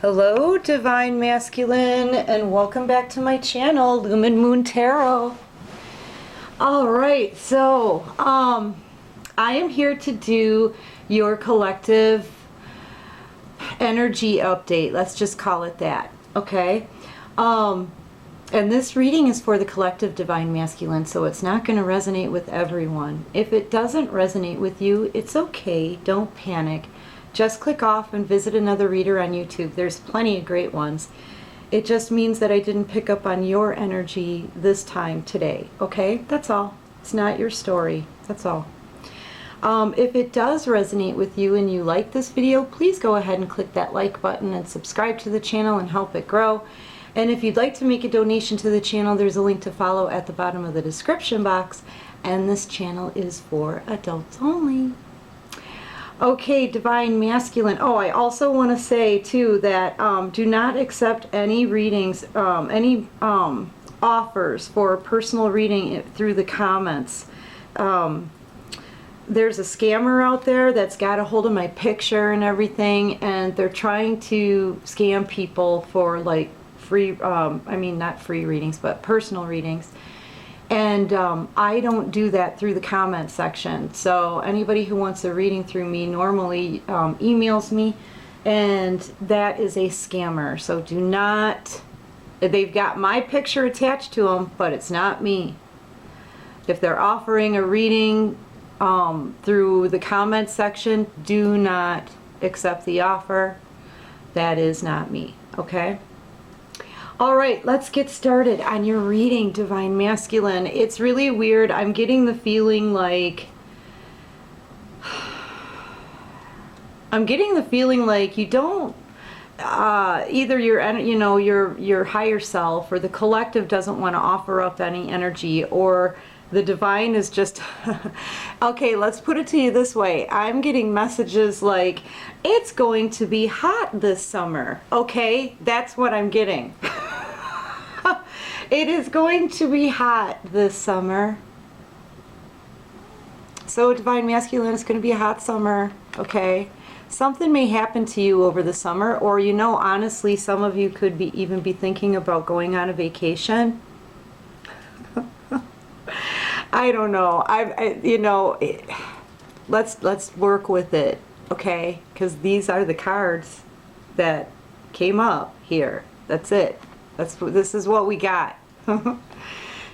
Hello, Divine Masculine, and welcome back to my channel, Lumen Moon Tarot. Alright, so, I am here to do your collective energy update. Let's just call it that, okay? And this reading is for the collective Divine Masculine, so it's not going to resonate with everyone. If it doesn't resonate with you, it's okay. Don't panic. Just click off and visit another reader on YouTube. There's plenty of great ones. It just means that I didn't pick up on your energy this time today, okay? That's all. It's not your story. That's all. If it does resonate with you and you like this video, please go ahead and click that like button and subscribe to the channel and help it grow. And if you'd like to make a donation to the channel, there's a link to follow at the bottom of the description box. And this channel is for adults only. Okay, Divine Masculine. Oh, I also want to say, too, that do not accept any readings, any offers for a personal reading through the comments. There's a scammer out there that's got a hold of my picture and everything, and they're trying to scam people for, like, free, I mean, not free readings, but personal readings. And I don't do that through the comment section. So anybody who wants a reading through me normally emails me, and that is a scammer. So do not, they've got my picture attached to them, but it's not me. If they're offering a reading through the comment section, do not accept the offer. That is not me, okay? All right, let's get started on your reading, Divine Masculine. It's really weird. I'm getting the feeling like you don't either your higher self or the collective doesn't want to offer up any energy, or the divine is just okay, let's put it to you this way. I'm getting messages like, it's going to be hot this summer. Okay, that's what I'm getting. It is going to be hot this summer. So, Divine Masculine, it's going to be a hot summer, okay? Something may happen to you over the summer, or, you know, honestly, some of you could even be thinking about going on a vacation. I don't know. Let's work with it, okay? Because these are the cards that came up here. That's it. This is what we got.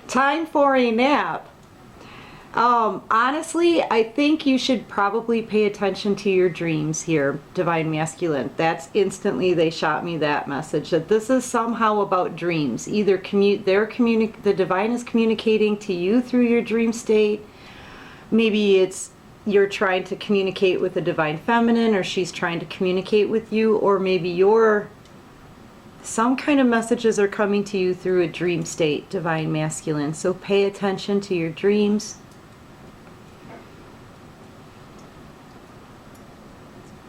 Time for a nap. Honestly, I think you should probably pay attention to your dreams here, Divine Masculine. That's instantly, they shot me that message, that this is somehow about dreams. Either the divine is communicating to you through your dream state. Maybe it's you're trying to communicate with the Divine Feminine, or she's trying to communicate with you, or maybe some kind of messages are coming to you through a dream state, Divine Masculine. So pay attention to your dreams.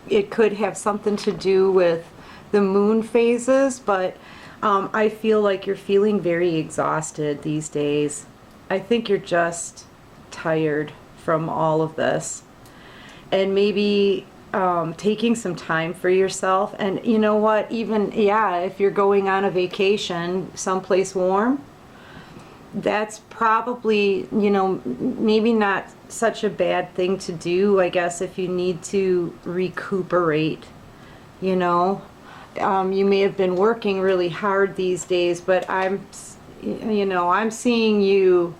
It could have something to do with the moon phases, but I feel like you're feeling very exhausted these days. I think you're just tired from all of this. And maybe taking some time for yourself. And you know what, even, yeah, if you're going on a vacation someplace warm, that's probably, you know, maybe not such a bad thing to do, I guess, if you need to recuperate, you know. You may have been working really hard these days, but I'm seeing you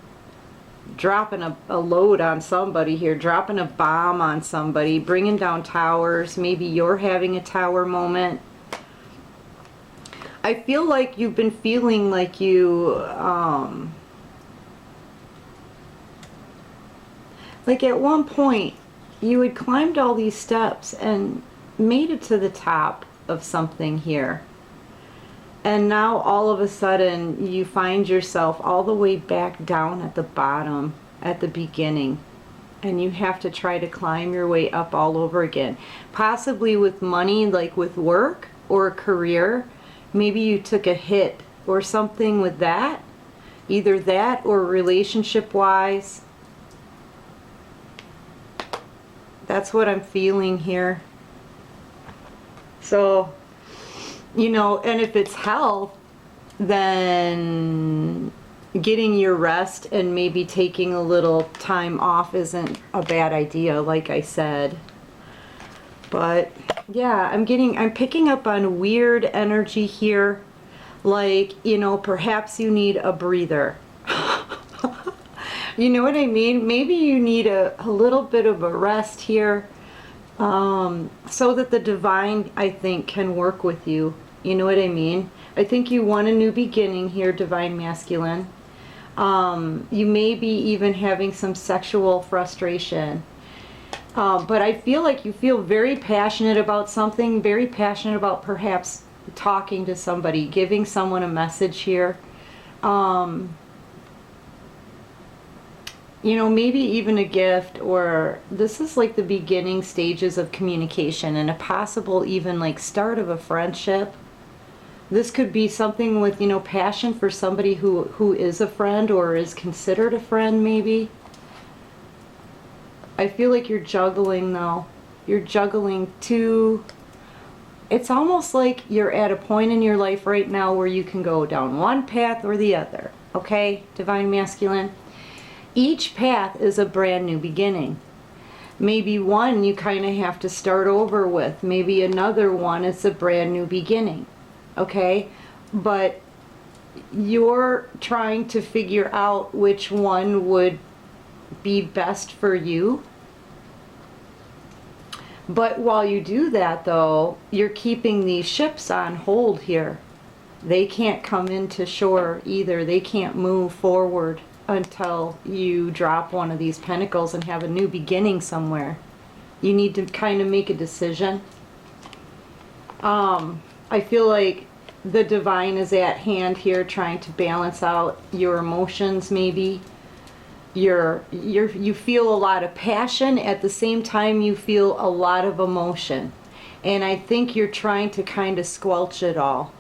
dropping a load on somebody here, dropping a bomb on somebody, bringing down towers. Maybe you're having a tower moment. I feel like you've been feeling like you, like at one point you had climbed all these steps and made it to the top of something here. And now all of a sudden you find yourself all the way back down at the bottom, at the beginning. And you have to try to climb your way up all over again. Possibly with money, like with work or a career. Maybe you took a hit or something with that. Either that or relationship-wise. That's what I'm feeling here. So You know, and if it's health, then getting your rest and maybe taking a little time off isn't a bad idea, like I said. But yeah, I'm picking up on weird energy here. Like, you know, perhaps you need a breather. You know what I mean? Maybe you need a little bit of a rest here, so that the divine, I think, can work with you. You know what I mean? I think you want a new beginning here, divine masculine. You may be even having some sexual frustration. But I feel like you feel very passionate about something, very passionate about perhaps talking to somebody, giving someone a message here. You know, maybe even a gift, or this is like the beginning stages of communication and a possible even like start of a friendship. This could be something with, you know, passion for somebody who is a friend or is considered a friend maybe. I feel like you're juggling though. You're juggling two. It's almost like you're at a point in your life right now where you can go down one path or the other. Okay, divine masculine? Each path is a brand new beginning. Maybe one you kind of have to start over with. Maybe another one is a brand new beginning. Okay? But you're trying to figure out which one would be best for you. But while you do that though, you're keeping these ships on hold here. They can't come into shore either. They can't move forward until you drop one of these pentacles and have a new beginning somewhere. You need to kind of make a decision. I feel like the divine is at hand here trying to balance out your emotions maybe. You feel a lot of passion, at the same time you feel a lot of emotion. And I think you're trying to kind of squelch it all.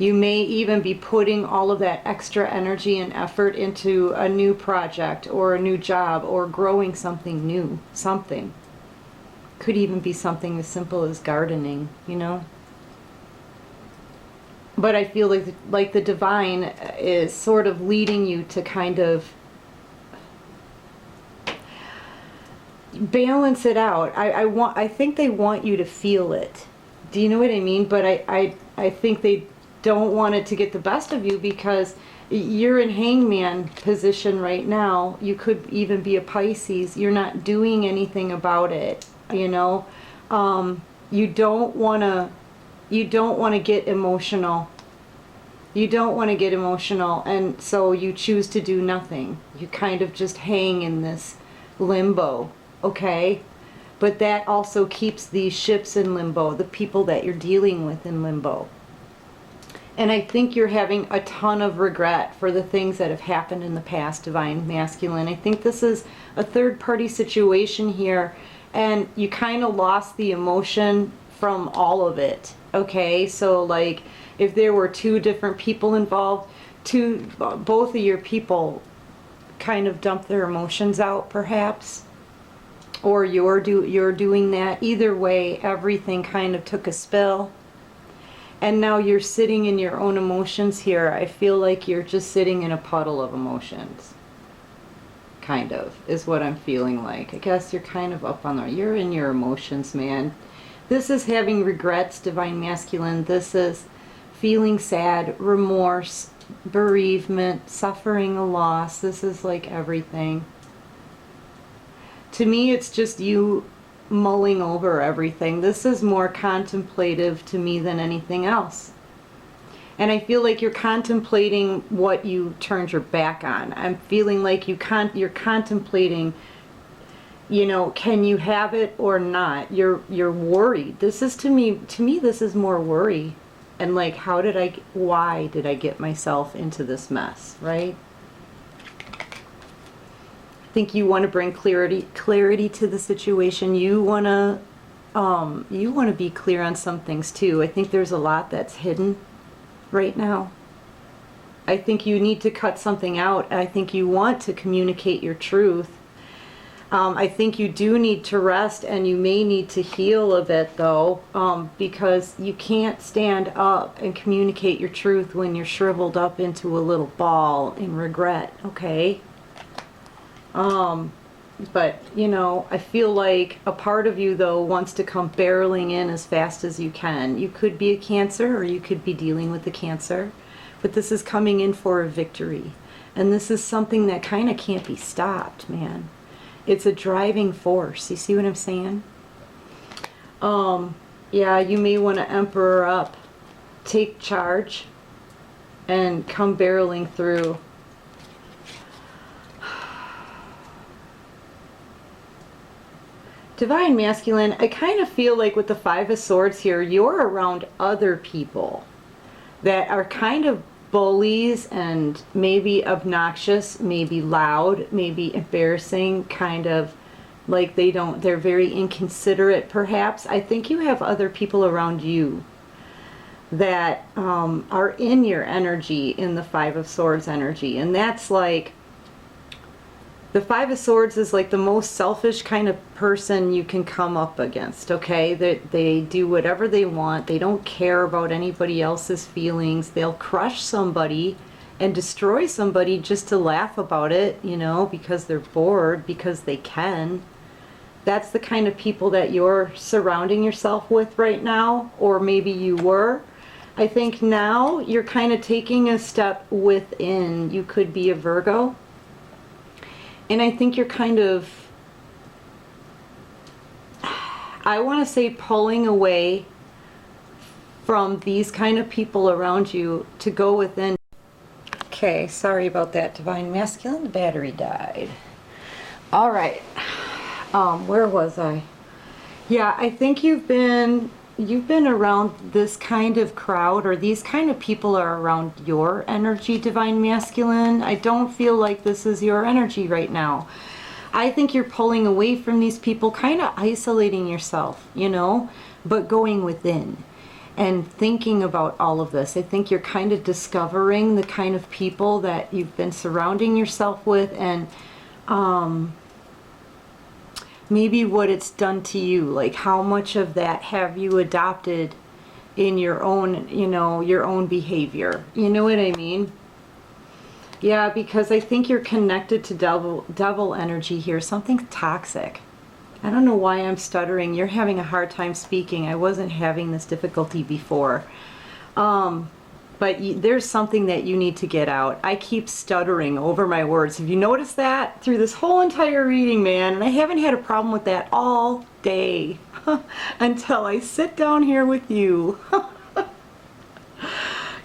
You may even be putting all of that extra energy and effort into a new project or a new job or growing something new. Something. Could even be something as simple as gardening, you know? But I feel like the divine is sort of leading you to kind of balance it out. I think they want you to feel it. Do you know what I mean? But I think they don't want it to get the best of you because you're in hangman position right now. You could even be a Pisces. You're not doing anything about it, you know. You don't want to get emotional. You don't want to get emotional, and so you choose to do nothing. You kind of just hang in this limbo, okay? But that also keeps these ships in limbo, the people that you're dealing with in limbo. And I think you're having a ton of regret for the things that have happened in the past, divine masculine. I think this is a third-party situation here, and you kind of lost the emotion from all of it, okay? So, like, if there were two different people involved, both of your people kind of dumped their emotions out, perhaps, or you're doing that. Either way, everything kind of took a spill. And now you're sitting in your own emotions here. I feel like you're just sitting in a puddle of emotions. Kind of, is what I'm feeling like. I guess you're kind of up on there. You're in your emotions, man. This is having regrets, divine masculine. This is feeling sad, remorse, bereavement, suffering a loss. This is like everything. To me, it's just you mulling over everything. This is more contemplative to me than anything else. And I feel like you're contemplating what you turned your back on. I'm feeling like you're contemplating, you know, can you have it or not? You're worried. This is to me this is more worry. And like, why did I get myself into this mess, right? I think you want to bring clarity to the situation. You want to be clear on some things too. I think there's a lot that's hidden right now. I think you need to cut something out. I think you want to communicate your truth. I think you do need to rest, and you may need to heal a bit though, because you can't stand up and communicate your truth when you're shriveled up into a little ball in regret, okay? But, you know, I feel like a part of you, though, wants to come barreling in as fast as you can. You could be a Cancer, or you could be dealing with the Cancer. But this is coming in for a victory. And this is something that kind of can't be stopped, man. It's a driving force. You see what I'm saying? Yeah, you may want to Emperor up. Take charge. And come barreling through. Divine Masculine, I kind of feel like with the Five of Swords here, you're around other people that are kind of bullies and maybe obnoxious, maybe loud, maybe embarrassing, kind of like they're very inconsiderate perhaps. I think you have other people around you that are in your energy, in the Five of Swords energy. And that's like, the Five of Swords is like the most selfish kind of person you can come up against, okay? They do whatever they want. They don't care about anybody else's feelings. They'll crush somebody and destroy somebody just to laugh about it, you know, because they're bored, because they can. That's the kind of people that you're surrounding yourself with right now, or maybe you were. I think now you're kind of taking a step within. You could be a Virgo. And I think you're kind of, I want to say, pulling away from these kind of people around you to go within. Okay, sorry about that, Divine Masculine. The battery died. All right. Where was I? Yeah, I think you've been around this kind of crowd, or these kind of people are around your energy, Divine Masculine. I don't feel like this is your energy right now. I think you're pulling away from these people, kind of isolating yourself, you know, but going within and thinking about all of this. I think you're kind of discovering the kind of people that you've been surrounding yourself with, and maybe what it's done to you, like how much of that have you adopted in your own, you know, your own behavior. You know what I mean? Yeah, because I think you're connected to devil energy here, something toxic. I don't know why I'm stuttering. You're having a hard time speaking. I wasn't having this difficulty before. But there's something that you need to get out. I keep stuttering over my words. Have you noticed that through this whole entire reading, man? And I haven't had a problem with that all day until I sit down here with you.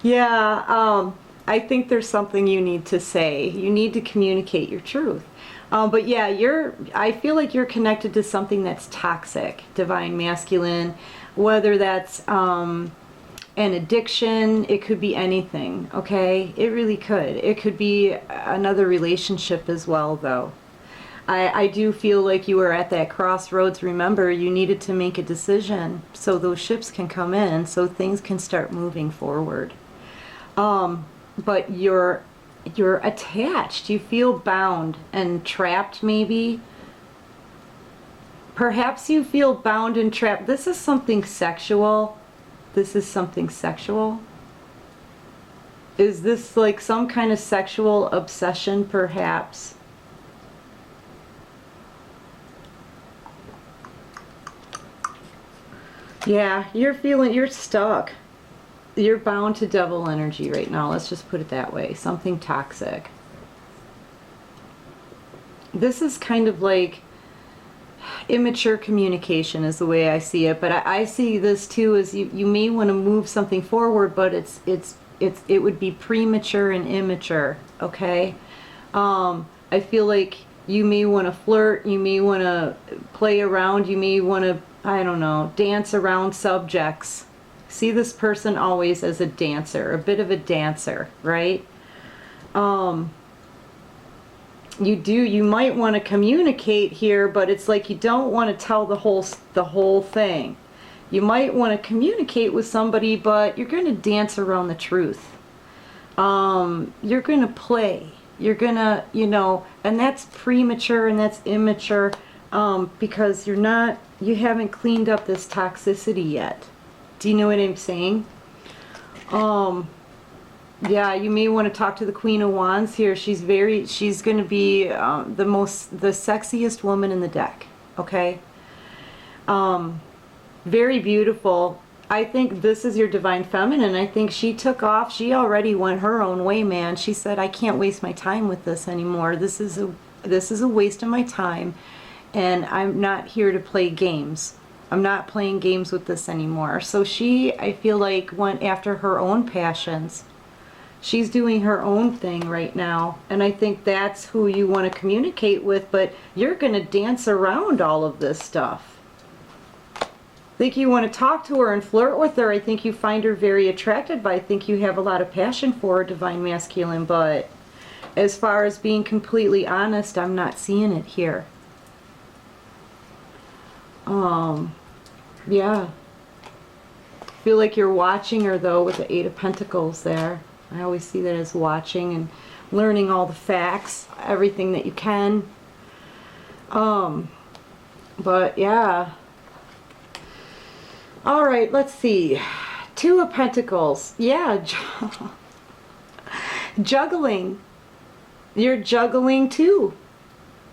Yeah, I think there's something you need to say. You need to communicate your truth. But yeah, I feel like you're connected to something that's toxic, Divine Masculine, whether that's an addiction, it could be anything, okay? It really could. It could be another relationship as well, though. I do feel like you were at that crossroads. Remember, you needed to make a decision so those ships can come in, so things can start moving forward. But you're attached. You feel bound and trapped, maybe. Perhaps you feel bound and trapped. This is something sexual. This is something sexual. Is this like some kind of sexual obsession, perhaps? Yeah, you're stuck. You're bound to devil energy right now. Let's just put it that way. Something toxic. This is kind of like immature communication is the way I see it, but I see this too as you may want to move something forward, but it would be premature and immature, okay? I feel like you may want to flirt, you may want to play around, you may want to, I don't know, dance around subjects. See this person always as a dancer, a bit of a dancer, right? You might want to communicate here, but it's like you don't want to tell the whole thing. You might want to communicate with somebody, but you're going to dance around the truth. You're going to play. You're gonna, you know, and that's premature and that's immature, because you haven't cleaned up this toxicity yet. Do you know what I'm saying? Yeah, you may want to talk to the Queen of Wands here. She's going to be the sexiest woman in the deck. Okay? Very beautiful. I think this is your divine feminine. I think she took off. She already went her own way, man. She said, I can't waste my time with this anymore. This is a waste of my time, and I'm not here to play games. I'm not playing games with this anymore. So she, I feel like, went after her own passions. She's doing her own thing right now, and I think that's who you want to communicate with, but you're going to dance around all of this stuff. I think you want to talk to her and flirt with her. I think you find her very attractive, but I think you have a lot of passion for her, divine masculine, but as far as being completely honest, I'm not seeing it here. Yeah. I feel like you're watching her, though, with the Eight of Pentacles there. I always see that as watching and learning all the facts, everything that you can. But yeah. All right, let's see. Two of Pentacles. Yeah, juggling. You're juggling too.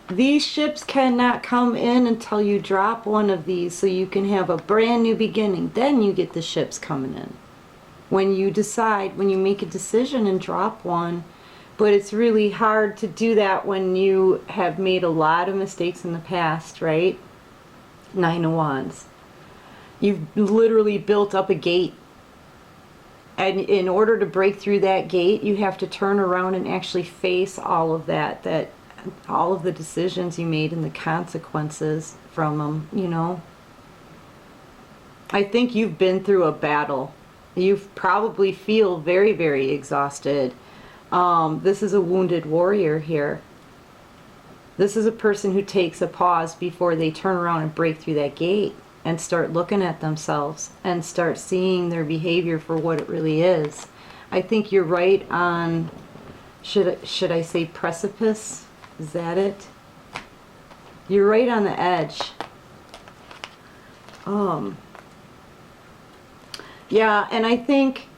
These ships cannot come in until you drop one of these, so you can have a brand new beginning. Then you get the ships coming in. When you decide, when you make a decision and drop one. But it's really hard to do that when you have made a lot of mistakes in the past, right? Nine of Wands. You've literally built up a gate. And in order to break through that gate, you have to turn around and actually face all of that all of the decisions you made and the consequences from them, you know. I think you've been through a battle. You probably feel very, very exhausted. This is a wounded warrior here. This is a person who takes a pause before they turn around and break through that gate and start looking at themselves and start seeing their behavior for what it really is. I think you're right on, should I say precipice? Is that it? You're right on the edge. Yeah, and I think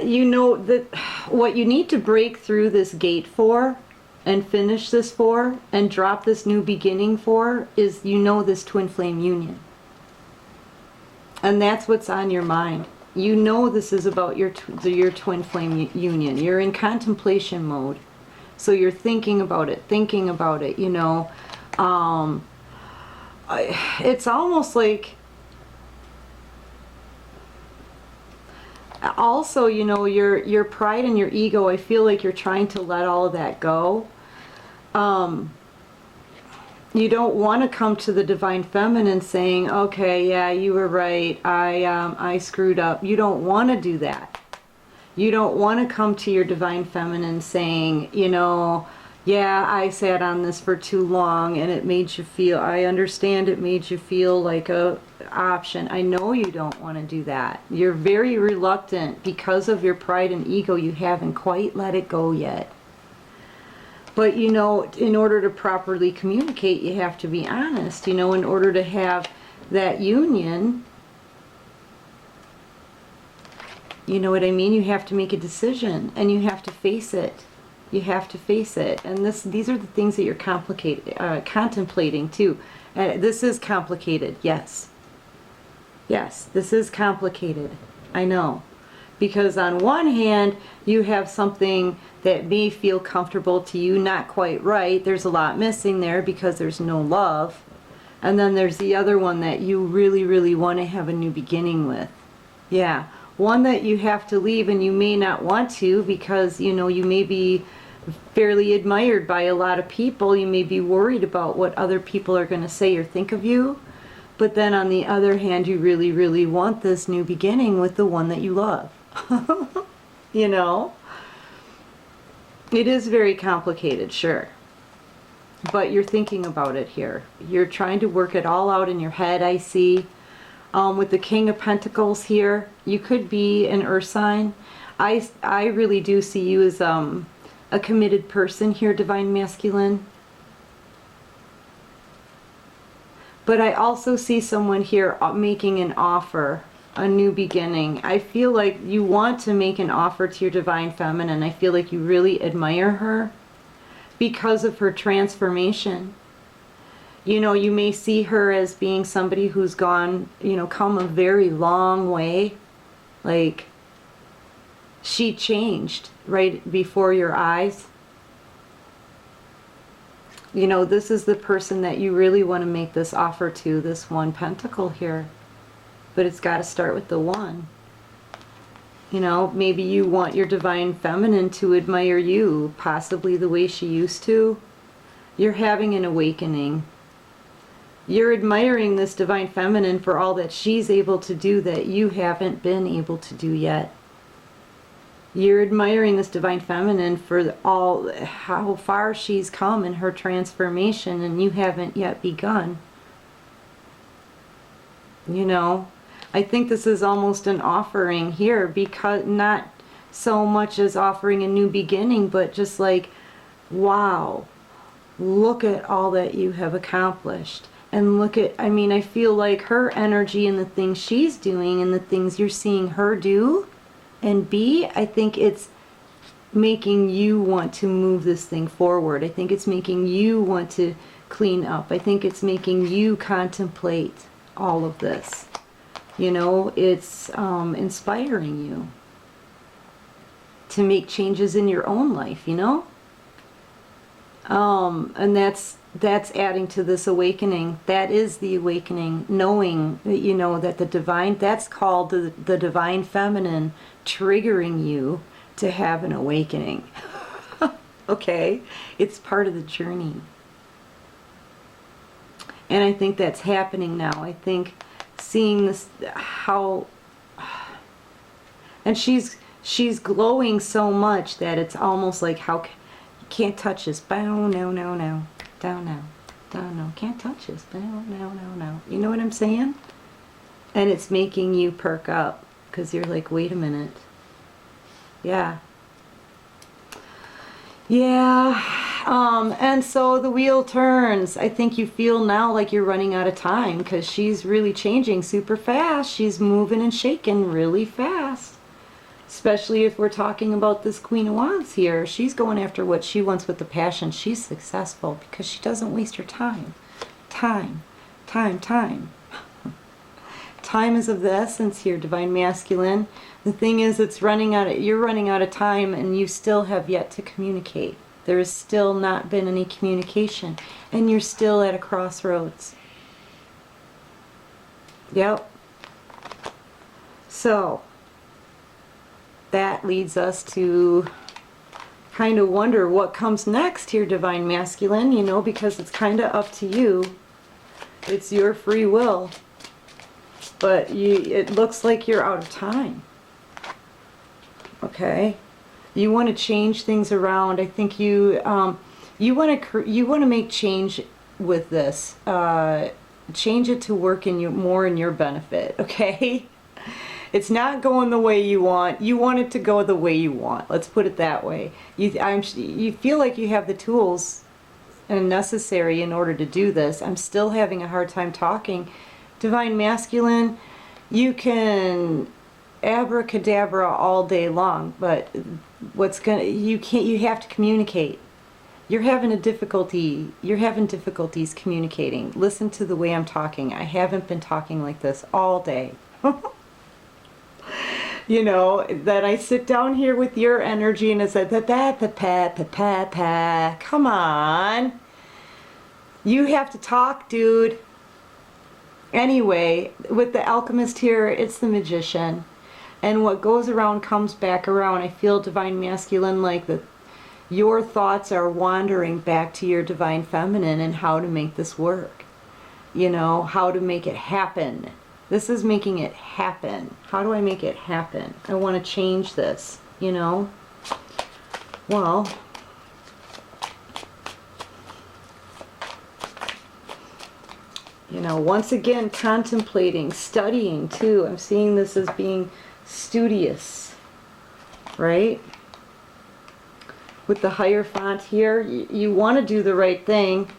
you know that what you need to break through this gate for and finish this for and drop this new beginning for is, you know, this twin flame union. And that's what's on your mind. You know this is about your twin flame union. You're in contemplation mode. So you're thinking about it, you know. It's almost like, also, you know, your pride and your ego, I feel like you're trying to let all of that go. You don't want to come to the divine feminine saying, okay, yeah, you were right, I screwed up. You don't want to do that. You don't want to come to your divine feminine saying, you know, yeah, I sat on this for too long and it made you feel, I understand it made you feel like a option. I know you don't want to do that. You're very reluctant because of your pride and ego. You haven't quite let it go yet. But, you know, in order to properly communicate, you have to be honest. You know, in order to have that union, you know what I mean? You have to make a decision and you have to face it. You have to face it. And these are the things that you're contemplating too. This is complicated, yes. Yes, this is complicated. I know. Because on one hand, you have something that may feel comfortable to you, not quite right. There's a lot missing there because there's no love. And then there's the other one that you really, really want to have a new beginning with. Yeah. One that you have to leave and you may not want to because, you know, you may be fairly admired by a lot of people. You may be worried about what other people are going to say or think of you. But then on the other hand, you really, really want this new beginning with the one that you love. You know? It is very complicated, sure. But you're thinking about it here. You're trying to work it all out in your head, I see. With the King of Pentacles here, you could be an earth sign. I really do see you as a committed person here, Divine Masculine. But I also see someone here making an offer, a new beginning. I feel like you want to make an offer to your Divine Feminine. I feel like you really admire her because of her transformation. You know, you may see her as being somebody who's gone, you know, come a very long way. Like, she changed right before your eyes. You know, this is the person that you really want to make this offer to, this one pentacle here. But it's got to start with the one. You know, maybe you want your Divine Feminine to admire you, possibly the way she used to. You're having an awakening. You're admiring this Divine Feminine for all that she's able to do that you haven't been able to do yet. You're admiring this Divine Feminine for how far she's come in her transformation, and you haven't yet begun. You know, I think this is almost an offering here, because not so much as offering a new beginning, but just like, wow, look at all that you have accomplished. And look at, I mean, I feel like her energy and the things she's doing and the things you're seeing her do and be, I think it's making you want to move this thing forward. I think it's making you want to clean up. I think it's making you contemplate all of this. You know, it's inspiring you to make changes in your own life, you know? And that's adding to this awakening. That is the awakening, knowing that, you know, that the divine, that's called the Divine Feminine triggering you to have an awakening. Okay? It's part of the journey. And I think that's happening now. I think seeing this, how, and she's glowing so much that it's almost like, how you can't touch this. Bow, no, no, no. Down now. Down, no. Can't touch this. Bow, no, no, no. You know what I'm saying? And it's making you perk up because you're like, wait a minute. Yeah. Yeah. And so the wheel turns. I think you feel now like you're running out of time because she's really changing super fast. She's moving and shaking really fast. Especially if we're talking about this Queen of Wands here. She's going after what she wants with the passion. She's successful because she doesn't waste her time. Time. Time. Time. Time is of the essence here, Divine Masculine. The thing is, it's running out. You're running out of time, and you still have yet to communicate. There has still not been any communication, and you're still at a crossroads. Yep. So that leads us to kind of wonder what comes next here, Divine Masculine, you know, because it's kind of up to you. It's your free will. But it looks like you're out of time. Okay? You want to change things around. I think you want to make change with this. Change it to work more in your benefit, okay? It's not going the way you want. You want it to go the way you want. Let's put it that way. You feel like you have the tools and necessary in order to do this. I'm still having a hard time talking. Divine Masculine, you can abracadabra all day long, but you have to communicate. You're having difficulties communicating. Listen to the way I'm talking. I haven't been talking like this all day. You know, that I sit down here with your energy and it's like, come on. You have to talk, dude. Anyway, with the alchemist here, it's the magician. And what goes around comes back around. I feel, Divine Masculine, like your thoughts are wandering back to your Divine Feminine and how to make this work. You know, how to make it happen. This is making it happen. How do I make it happen? I want to change this, you know? Well, you know, once again, contemplating, studying too. I'm seeing this as being studious, right? with the Hierophant here. You want to do the right thing.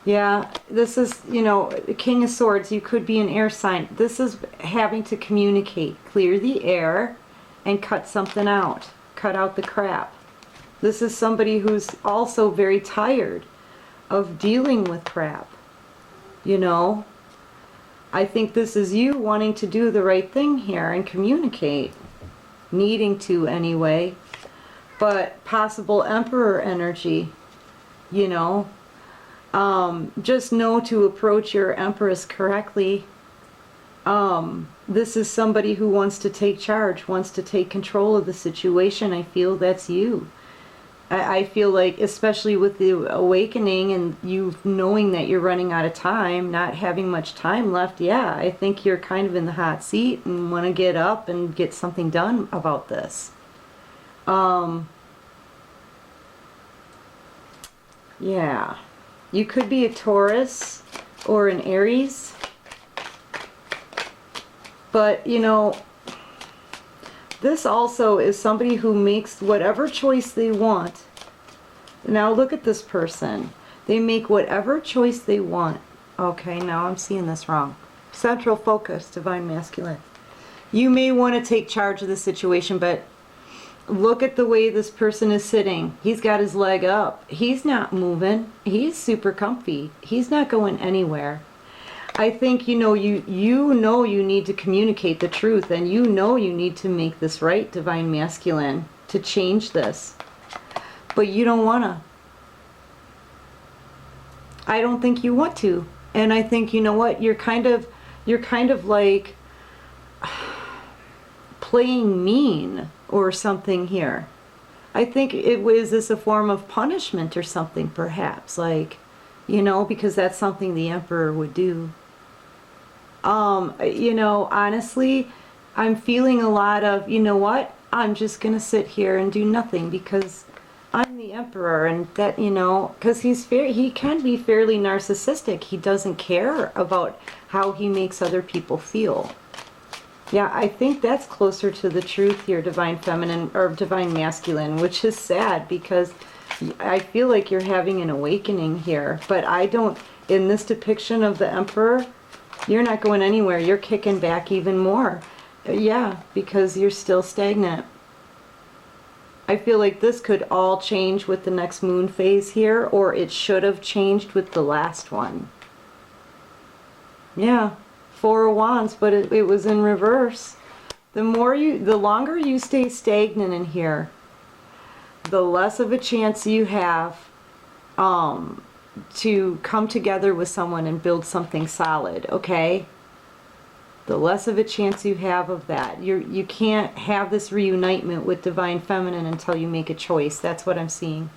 Yeah, this is, you know, the King of Swords. You could be an air sign. This is having to communicate. Clear the air and cut something out. Cut out the crap. This is somebody who's also very tired of dealing with crap. You know? I think this is you wanting to do the right thing here and communicate. Needing to anyway. But possible Emperor energy. You know? Just know to approach your Empress correctly. This is somebody who wants to take charge, wants to take control of the situation. I feel that's you. I feel like, especially with the awakening and you knowing that you're running out of time, not having much time left, yeah, I think you're kind of in the hot seat and want to get up and get something done about this. Yeah. You could be a Taurus or an Aries. But, you know, this also is somebody who makes whatever choice they want. Now look at this person. They make whatever choice they want. Okay, now I'm seeing this wrong. Central focus, Divine Masculine. You may want to take charge of the situation, but look at the way this person is sitting. He's got his leg up. He's not moving. He's super comfy. He's not going anywhere. I think, you know you need to communicate the truth, and you know you need to make this right, Divine Masculine, to change this. But you don't want to. I don't think you want to. And I think, you know what, you're kind of like playing mean or something here. I think is this a form of punishment or something, perhaps, like, you know, because that's something the Emperor would do. You know, honestly, I'm feeling a lot of, you know what, I'm just gonna sit here and do nothing because I'm the Emperor, and that, you know, because he can be fairly narcissistic. He doesn't care about how he makes other people feel. Yeah, I think that's closer to the truth here, Divine Feminine, or Divine Masculine, which is sad because I feel like you're having an awakening here. But I don't, in this depiction of the Emperor, you're not going anywhere. You're kicking back even more. Yeah, because you're still stagnant. I feel like this could all change with the next moon phase here, or it should have changed with the last one. Yeah. Four of Wands, but it was in reverse. The longer you stay stagnant in here, the less of a chance you have to come together with someone and build something solid, okay? The less of a chance you have of that. You can't have this reunitement with Divine Feminine until you make a choice. That's what I'm seeing.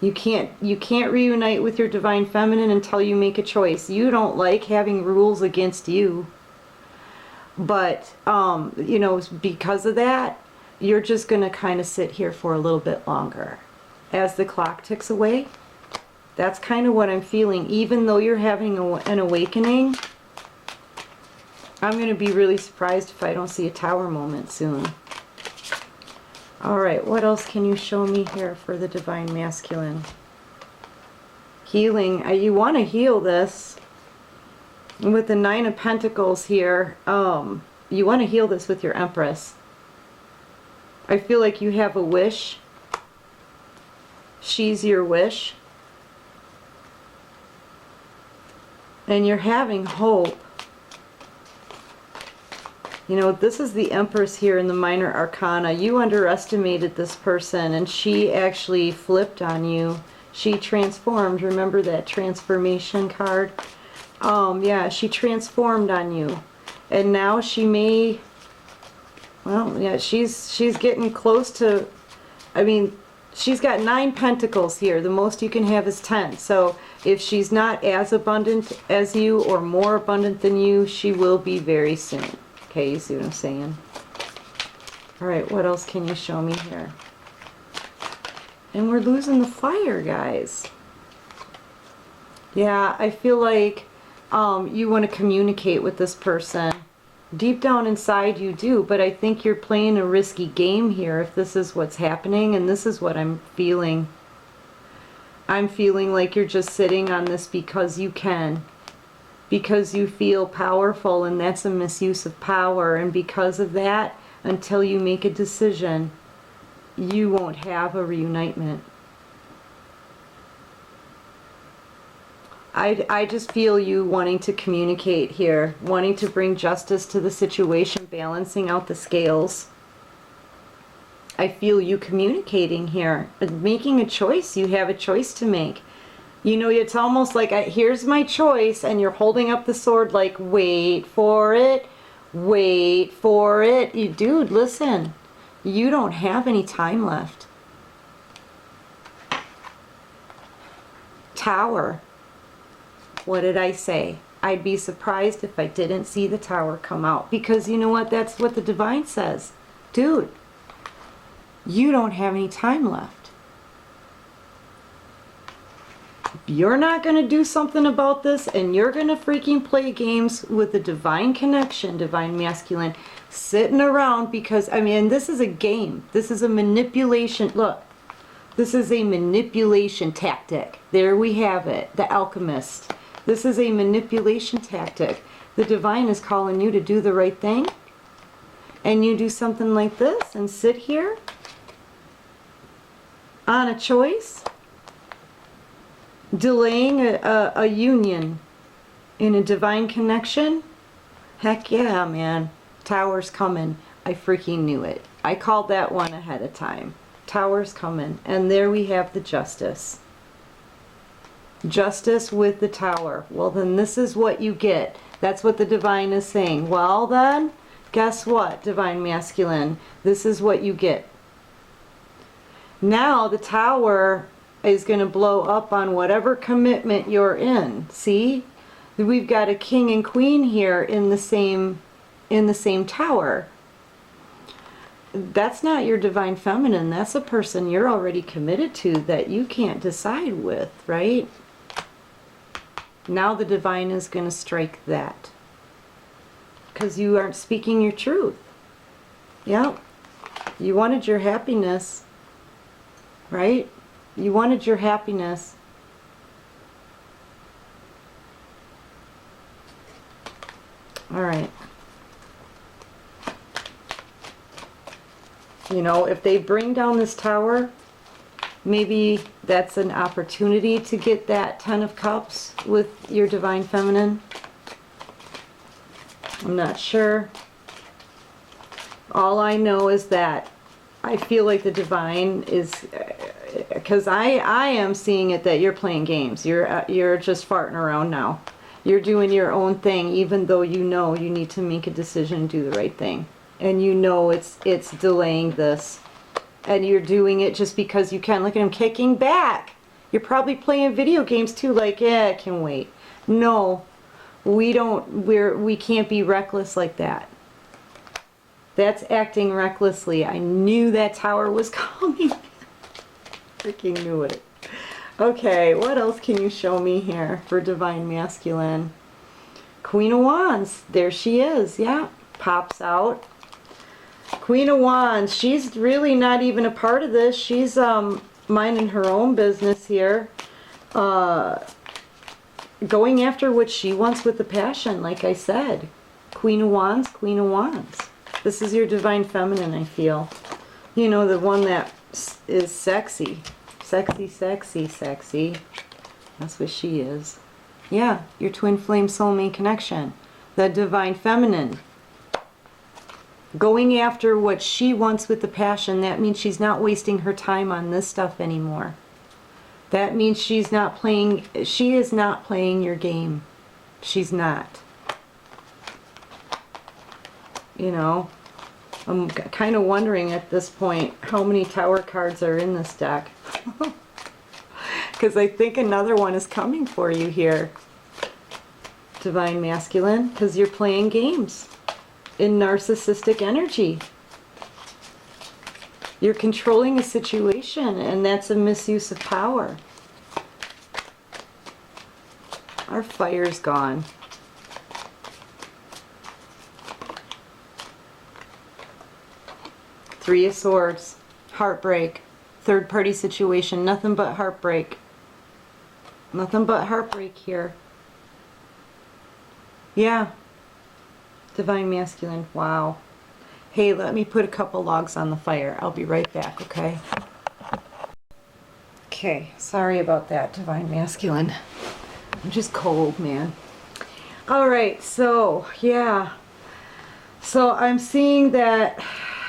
You can't reunite with your Divine Feminine until you make a choice. You don't like having rules against you. But, you know, because of that, you're just going to kind of sit here for a little bit longer. As the clock ticks away, that's kind of what I'm feeling. Even though you're having an awakening, I'm going to be really surprised if I don't see a Tower moment soon. Alright, what else can you show me here for the Divine Masculine? Healing. You want to heal this. With the Nine of Pentacles here, you want to heal this with your Empress. I feel like you have a wish. She's your wish. And you're having hope. You know, this is the Empress here in the Minor Arcana. You underestimated this person, and she actually flipped on you. She transformed. Remember that transformation card? Yeah, she transformed on you. And now she may... Well, yeah, she's getting close to... I mean, she's got 9 pentacles here. The most you can have is 10. So if she's not as abundant as you or more abundant than you, she will be very soon. Okay, you see what I'm saying? Alright, what else can you show me here? And we're losing the fire, guys. Yeah, I feel like you want to communicate with this person. Deep down inside you do, but I think you're playing a risky game here if this is what's happening, and this is what I'm feeling. I'm feeling like you're just sitting on this because you can. Because you feel powerful, and that's a misuse of power, and because of that, until you make a decision, you won't have a reunitement. I just feel you wanting to communicate here, wanting to bring justice to the situation, balancing out the scales. I feel you communicating here, making a choice. You have a choice to make. You know, it's almost like, here's my choice, and you're holding up the sword like, wait for it, wait for it. You, dude, listen, you don't have any time left. Tower. What did I say? I'd be surprised if I didn't see the Tower come out. Because you know what? That's what the Divine says. Dude, you don't have any time left. You're not going to do something about this, and you're going to freaking play games with the Divine Connection, Divine Masculine, sitting around because, I mean, this is a game. This is a manipulation. Look, this is a manipulation tactic. There we have it. The Alchemist. This is a manipulation tactic. The Divine is calling you to do the right thing. And you do something like this and sit here on a choice, delaying a union in a divine connection. Heck yeah, man. Tower's coming. I freaking knew it. I called that one ahead of time. Tower's coming. And there we have the Justice. Justice with the Tower. Well, then this is what you get. That's what the Divine is saying. Well, then, guess what, Divine Masculine? This is what you get. Now the Tower is going to blow up on whatever commitment you're in. See? We've got a King and Queen here in the same tower. That's not your Divine Feminine. That's a person you're already committed to that you can't decide with, right? Now the Divine is going to strike that. Because you aren't speaking your truth. Yep. You wanted your happiness. Right? You wanted your happiness. Alright. You know, if they bring down this Tower, maybe that's an opportunity to get that Ten of Cups with your Divine Feminine. I'm not sure. All I know is that I feel like the Divine is, because I am seeing it that you're playing games. You're just farting around now. You're doing your own thing, even though you know you need to make a decision and do the right thing. And you know it's delaying this. And you're doing it just because you can. Look at him kicking back. You're probably playing video games too, like, yeah, I can wait. No, we can't be reckless like that. That's acting recklessly. I knew that Tower was coming. Freaking knew it. Okay, what else can you show me here for Divine Masculine? Queen of Wands. There she is. Yeah, pops out. Queen of Wands. She's really not even a part of this. She's minding her own business here. Going after what she wants with a passion, like I said. Queen of Wands, Queen of Wands. This is your Divine Feminine, I feel. You know, the one that is sexy. Sexy, sexy, sexy. That's what she is. Yeah, your twin flame soulmate connection. The Divine Feminine. Going after what she wants with the passion. That means she's not wasting her time on this stuff anymore. That means she is not playing your game. She's not. You know, I'm kind of wondering at this point how many Tower cards are in this deck. Because I think another one is coming for you here, Divine Masculine, because you're playing games in narcissistic energy. You're controlling a situation, and that's a misuse of power. Our fire's gone. Three of Swords. Heartbreak. Third party situation. Nothing but heartbreak. Nothing but heartbreak here. Yeah. Divine Masculine. Wow. Hey, let me put a couple logs on the fire. I'll be right back, okay? Okay, sorry about that, Divine Masculine. I'm just cold, man. Alright, so, yeah. So I'm seeing that,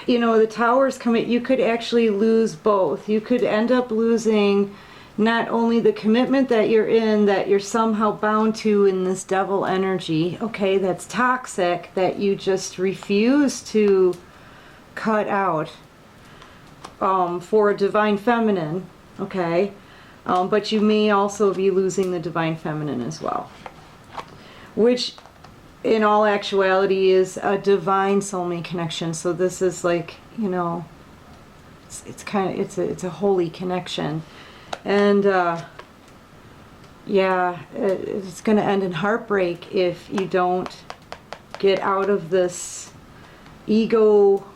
you know, the Tower's coming. You could actually lose both. You could end up losing not only the commitment that you're in, that you're somehow bound to in this devil energy, okay, that's toxic, that you just refuse to cut out for a divine feminine, okay, but you may also be losing the divine feminine as well, which in all actuality is a divine soulmate connection. So this is like, you know, it's kind of, it's a holy connection. And yeah, it's going to end in heartbreak if you don't get out of this ego-driven,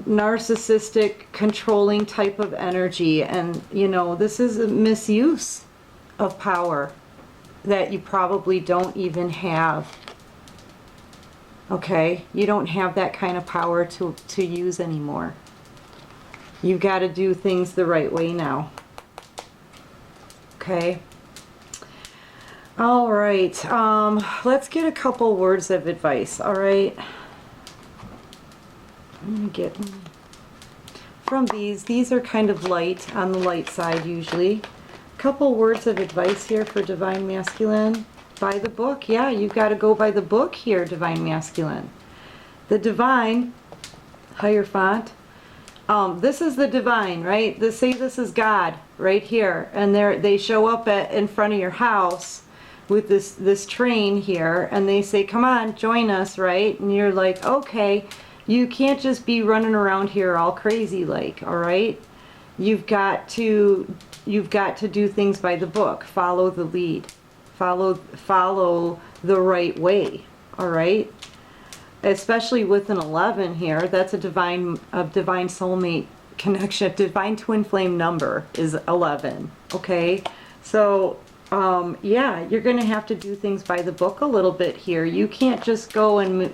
narcissistic, controlling type of energy. And, you know, this is a misuse of power that you probably don't even have. Okay? You don't have that kind of power to use anymore. You've got to do things the right way now. Okay. All right. Let's get a couple words of advice. All right. I'm going to get from these. These are kind of light, on the light side usually. A couple words of advice here for Divine Masculine. By the book. Yeah, you've got to go by the book here, Divine Masculine. The Divine, higher font. This is the divine, right? Say this is God right here, and they show up in front of your house with this train here, and they say, "Come on, join us," right? And you're like, "Okay, you can't just be running around here all crazy, like, all right? You've got to do things by the book. Follow the lead, follow the right way, all right?" Especially with an 11 here, that's a divine soulmate connection. Divine twin flame number is 11. Okay, so yeah, you're gonna have to do things by the book a little bit here. You can't just go and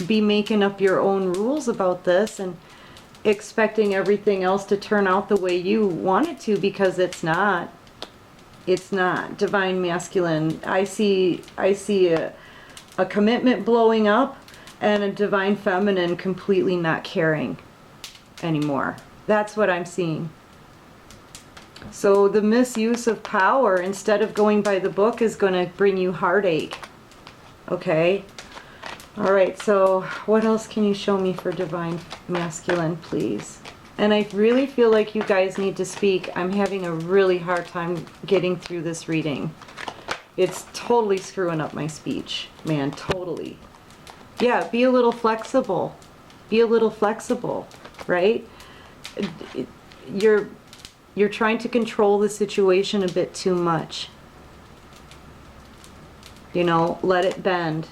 be making up your own rules about this and expecting everything else to turn out the way you want it to, because it's not. It's not. Divine Masculine. I see a commitment blowing up, and a divine feminine completely not caring anymore. That's what I'm seeing. So the misuse of power, instead of going by the book, is going to bring you heartache. Okay? All right, so what else can you show me for Divine Masculine, please? And I really feel like you guys need to speak. I'm having a really hard time getting through this reading. It's totally screwing up my speech, man, totally. Yeah, be a little flexible. Be a little flexible, right? You're trying to control the situation a bit too much. You know, let it bend.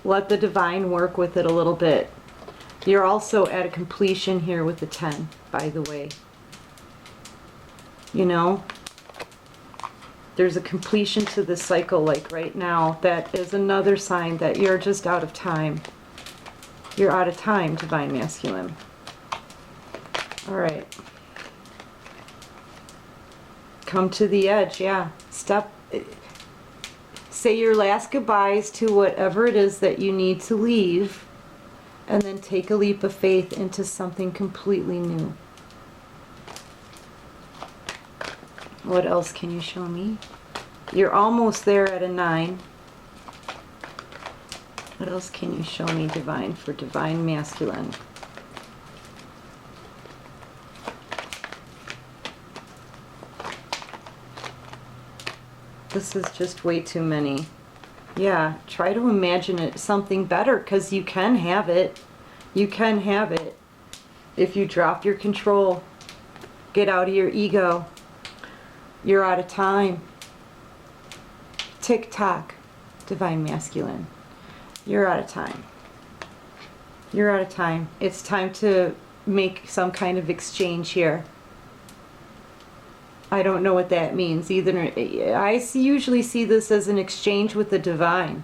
Let the divine work with it a little bit. You're also at a completion here with the 10, by the way. You know? There's a completion to the cycle, like right now. That is another sign that you're just out of time. You're out of time, Divine Masculine. All right. Come to the edge, yeah. Say your last goodbyes to whatever it is that you need to leave, and then take a leap of faith into something completely new. What else can you show me? You're almost there at a 9. What else can you show me, Divine, for Divine Masculine? This is just way too many. Yeah, try to imagine it something better, because you can have it. You can have it. If you drop your control, get out of your ego. You're out of time. Tick tock, Divine Masculine. You're out of time. You're out of time. It's time to make some kind of exchange here. I don't know what that means either. Usually see this as an exchange with the divine.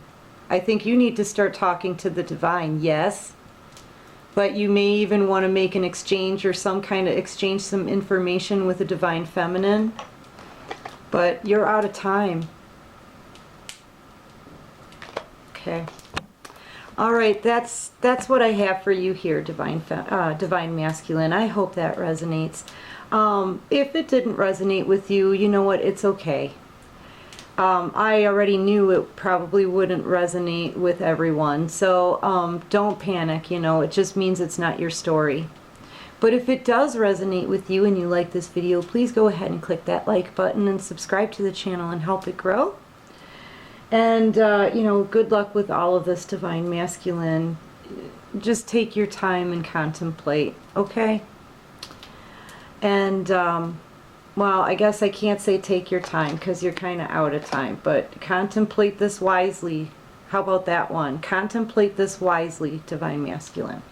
I think you need to start talking to the divine, yes. But you may even want to make an exchange or some kind of exchange some information with the divine feminine. But you're out of time. Okay. All right, that's what I have for you here, divine masculine. I hope that resonates. If it didn't resonate with you, you know what? It's okay. I already knew it probably wouldn't resonate with everyone, so don't panic. You know, it just means it's not your story. But if it does resonate with you and you like this video, please go ahead and click that like button and subscribe to the channel and help it grow. And, you know, good luck with all of this, divine masculine. Just take your time and contemplate, okay? And, well, I guess I can't say take your time because you're kind of out of time, but contemplate this wisely. How about that one? Contemplate this wisely, divine masculine.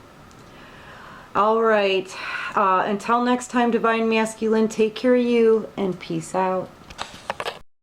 All right. Until next time, divine masculine, take care of you and peace out.